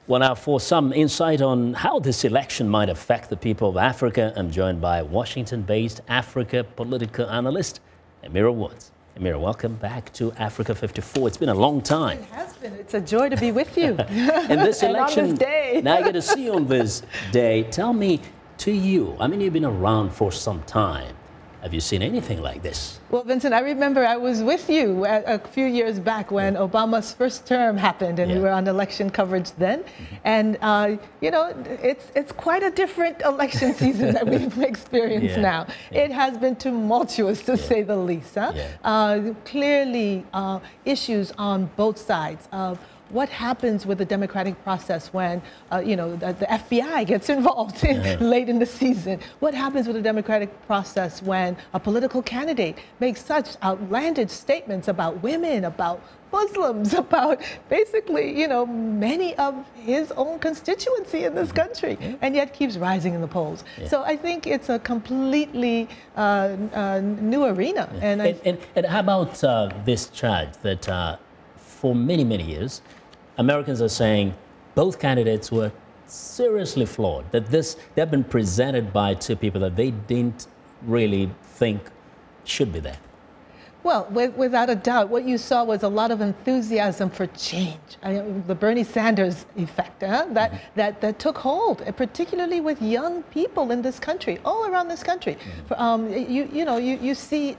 Well, now, for some insight on how this election might affect the people of Africa, I'm joined by Washington-based Africa political analyst Emira Woods. Emira, welcome back to Africa 54. It's been a long time. It has been. It's a joy to be with you. And this election, and on this day. Now I get to see you on this day. Tell me, to you, I mean, you've been around for some time. Have you seen anything like this? Well, Vincent, I remember I was with you a few years back when Obama's first term happened, and we were on election coverage then. And, you know, it's quite a different election season that we've experienced now. It has been tumultuous, to say the least. Huh? Clearly, issues on both sides of what happens with the democratic process when, you know, the FBI gets involved late in the season? What happens with the democratic process when a political candidate makes such outlandish statements about women, about Muslims, about basically, you know, many of his own constituency in this country, and yet keeps rising in the polls. So I think it's a completely new arena. And how about this charge that for many, many years, Americans are saying both candidates were seriously flawed, that they've been presented by two people that they didn't really think should be there? Well, without a doubt, what you saw was a lot of enthusiasm for change. The Bernie Sanders effect that took hold, particularly with young people in this country, all around this country. You see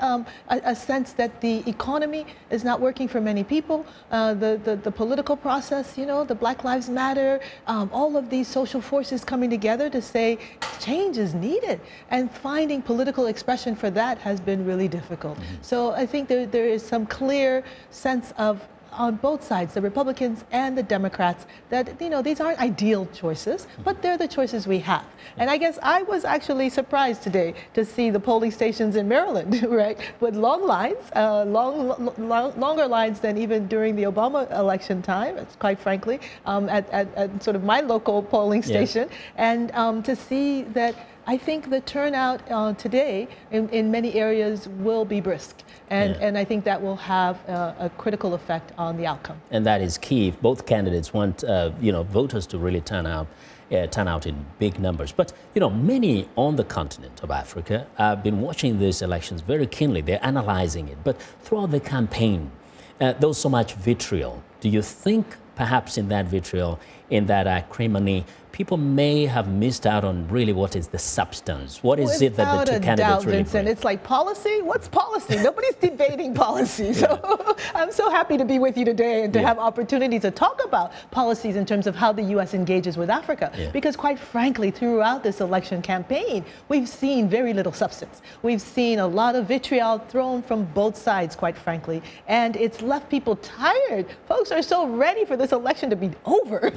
a sense that the economy is not working for many people. The political process, you know, the Black Lives Matter, all of these social forces coming together to say change is needed, and finding political expression for that has been really difficult. So I think there is some clear sense of, on both sides, the Republicans and the Democrats, that, you know, these aren't ideal choices, but they're the choices we have. And I guess I was actually surprised today to see the polling stations in Maryland, right, with long lines, longer lines than even during the Obama election time, quite frankly, at sort of my local polling station, and to see that I think the turnout today in many areas will be brisk, and I think that will have a critical effect on the outcome. And that is key. If both candidates want you know, voters to really turn out in big numbers. But you know, many on the continent of Africa have been watching these elections very keenly. They're analyzing it. But throughout the campaign, there was so much vitriol. Do you think perhaps in that vitriol, in that acrimony, people may have missed out on really what is the substance? What is it that the two candidates really bring? It's like policy? What's policy? Nobody's debating policy. So I'm so happy to be with you today and to have opportunity to talk about policies in terms of how the U.S. engages with Africa. Because quite frankly, throughout this election campaign, we've seen very little substance. We've seen a lot of vitriol thrown from both sides, quite frankly, and it's left people tired. Folks are so ready for this election to be over,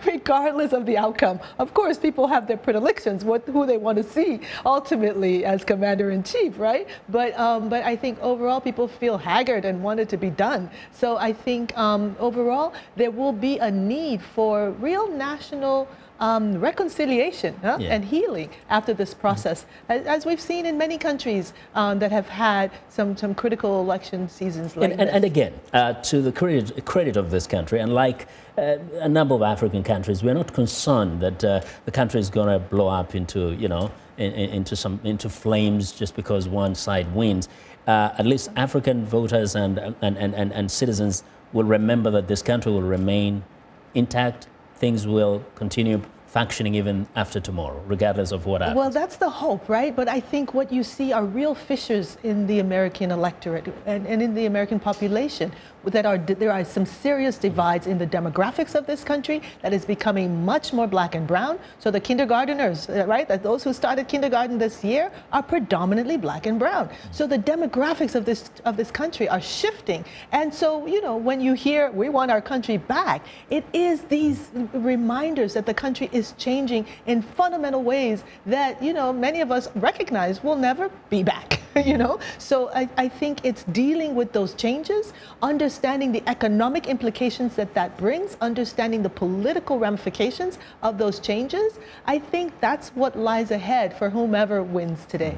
regardless of the outcome. Of course, people have their predilections, who they want to see ultimately as commander-in-chief, right? But I think overall people feel haggard and want it to be done. So I think overall there will be a need for real national reconciliation and healing after this process, as we've seen in many countries that have had some critical election seasons like this. And again, to the credit of this country, and like a number of African countries, we're not concerned that the country is going to blow up into, you know, into flames just because one side wins. At least African voters and citizens will remember that this country will remain intact. Things will continue functioning even after tomorrow, regardless of what happens. Well, that's the hope, right? But I think what you see are real fissures in the American electorate and in the American population. There are some serious divides in the demographics of this country that is becoming much more black and brown. So the kindergarteners, right, those who started kindergarten this year are predominantly black and brown. So the demographics of this country are shifting. And so, you know, when you hear we want our country back, it is these reminders that the country is changing in fundamental ways that, you know, many of us recognize will never be back. You know, so I think it's dealing with those changes, understanding the economic implications that brings, understanding the political ramifications of those changes. I think that's what lies ahead for whomever wins today.